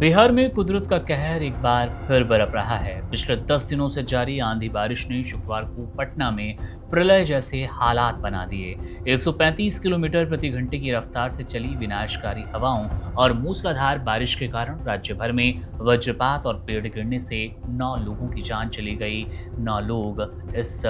बिहार में कुदरत का कहर एक बार फिर बरप रहा है। पिछले 10 दिनों से जारी आंधी बारिश ने शुक्रवार को पटना में प्रलय जैसे हालात बना दिए। 135 किलोमीटर प्रति घंटे की रफ्तार से चली विनाशकारी हवाओं और मूसलाधार बारिश के कारण राज्य भर में वज्रपात और पेड़ गिरने से 9 लोगों की जान चली गई। 9 लोग इस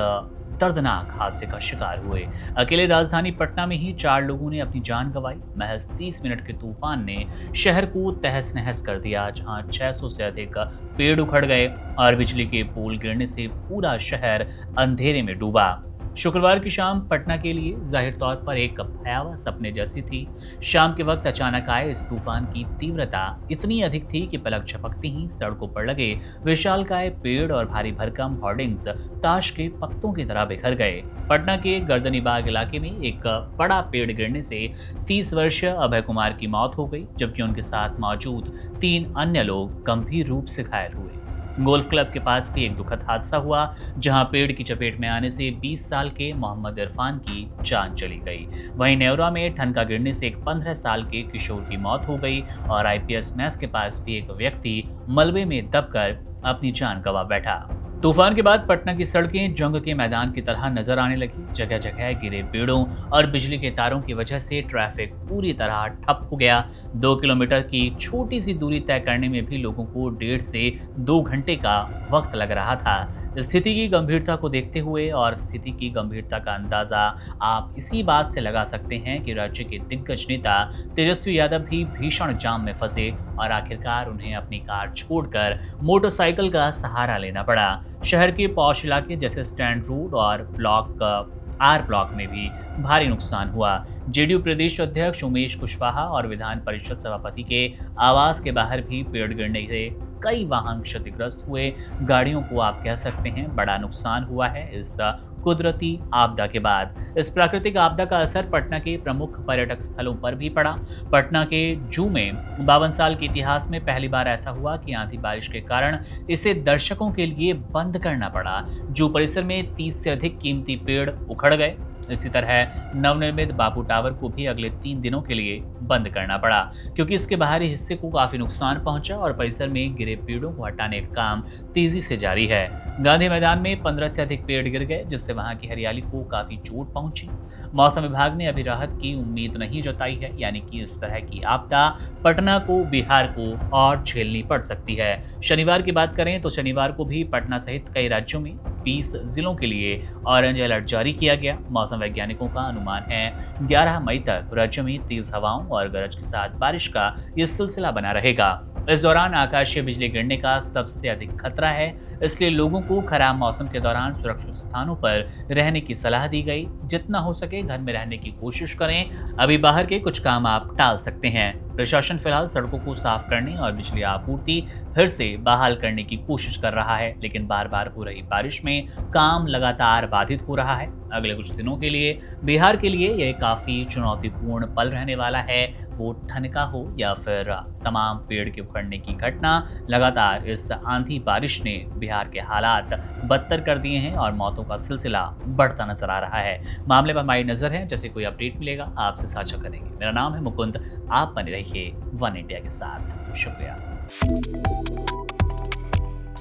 दर्दनाक हादसे का शिकार हुए। अकेले राजधानी पटना में ही 4 लोगों ने अपनी जान गंवाई। महज 30 मिनट के तूफान ने शहर को तहस नहस कर दिया, जहां 600 से अधिक पेड़ उखड़ गए और बिजली के पोल गिरने से पूरा शहर अंधेरे में डूबा। शुक्रवार की शाम पटना के लिए जाहिर तौर पर एक भयावह सपने जैसी थी। शाम के वक्त अचानक आए इस तूफान की तीव्रता इतनी अधिक थी कि पलक झपकते ही सड़कों पर लगे विशालकाय पेड़ और भारी भरकम होर्डिंग्स ताश के पत्तों की तरह बिखर गए। पटना के गर्दनीबाग इलाके में एक बड़ा पेड़ गिरने से 30 वर्षीय अभय कुमार की मौत हो गई, जबकि उनके साथ मौजूद 3 अन्य लोग गंभीर रूप से घायल हुए। गोल्फ क्लब के पास भी एक दुखद हादसा हुआ, जहां पेड़ की चपेट में आने से 20 साल के मोहम्मद इरफान की जान चली गई। वहीं नेवरा में ठनका गिरने से एक 15 साल के किशोर की मौत हो गई और आईपीएस मैस के पास भी एक व्यक्ति मलबे में दबकर अपनी जान गंवा बैठा। तूफान के बाद पटना की सड़कें जंग के मैदान की तरह नजर आने लगी। जगह जगह गिरे पेड़ों और बिजली के तारों की वजह से ट्रैफिक पूरी तरह ठप हो गया। 2 किलोमीटर की छोटी सी दूरी तय करने में भी लोगों को 1.5 से 2 घंटे का वक्त लग रहा था। स्थिति की गंभीरता को देखते हुए और स्थिति की गंभीरता का अंदाजा आप इसी बात से लगा सकते हैं कि राज्य के दिग्गज नेता तेजस्वी यादव भी भीषण जाम में फंसे और आखिरकार उन्हें अपनी कार छोड़कर मोटरसाइकिल का सहारा लेना पड़ा। शहर के पौष इलाके जैसे स्टैंड रोड और ब्लॉक में भी भारी नुकसान हुआ। जेडीयू प्रदेश अध्यक्ष उमेश कुशवाहा और विधान परिषद सभापति के आवास के बाहर भी पेड़ गिरने से कई वाहन क्षतिग्रस्त हुए। गाड़ियों को आप कह सकते हैं बड़ा नुकसान हुआ है। इस कुदरती आपदा के बाद इस प्राकृतिक आपदा का असर पटना के प्रमुख पर्यटक स्थलों पर भी पड़ा। पटना के जू में 52 साल के इतिहास में पहली बार ऐसा हुआ कि आंधी बारिश के कारण इसे दर्शकों के लिए बंद करना पड़ा। जू परिसर में 30 से अधिक कीमती पेड़ उखड़ गए। इसी तरह नवनिर्मित बापू टावर को भी अगले 3 दिनों के लिए बंद करना पड़ा, क्योंकि इसके बाहरी हिस्से को काफी नुकसान पहुंचा और परिसर में गिरे पेड़ों को हटाने का काम तेजी से जारी है। गांधी मैदान में 15 से अधिक पेड़ गिर गए, जिससे वहां की हरियाली को काफी चोट पहुंची। मौसम विभाग ने अभी राहत की उम्मीद नहीं जताई है, यानी कि इस तरह की आपदा पटना को, बिहार को और झेलनी पड़ सकती है। शनिवार की बात करें तो शनिवार को भी पटना सहित कई राज्यों में 20 जिलों के लिए ऑरेंज अलर्ट जारी किया गया। मौसम वैज्ञानिकों का अनुमान है 11 मई तक राज्य में तेज हवाओं और गरज के साथ बारिश का ये सिलसिला बना रहेगा। इस दौरान आकाशीय बिजली गिरने का सबसे अधिक खतरा है, इसलिए लोगों को खराब मौसम के दौरान सुरक्षित स्थानों पर रहने की सलाह दी गई। जितना हो सके घर में रहने की कोशिश करें। अभी बाहर के कुछ काम आप टाल सकते हैं। प्रशासन फिलहाल सड़कों को साफ करने और बिजली आपूर्ति फिर से बहाल करने की कोशिश कर रहा है, लेकिन बार बार हो रही बारिश में काम लगातार बाधित हो रहा है। अगले कुछ दिनों के लिए बिहार के लिए यह काफी चुनौतीपूर्ण पल रहने वाला है, वो ठनका हो या फिर तमाम पेड़ के उखड़ने की घटना। लगातार इस आंधी बारिश ने बिहार के हालात बदतर कर दिए हैं और मौतों का सिलसिला बढ़ता नजर आ रहा है। मामले पर हमारी नजर है, जैसे कोई अपडेट मिलेगा आपसे साझा करेंगे। मेरा नाम है मुकुंद, आप बने रहिए वन इंडिया के साथ। शुक्रिया।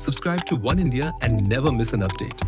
Subscribe to One India and never miss an update.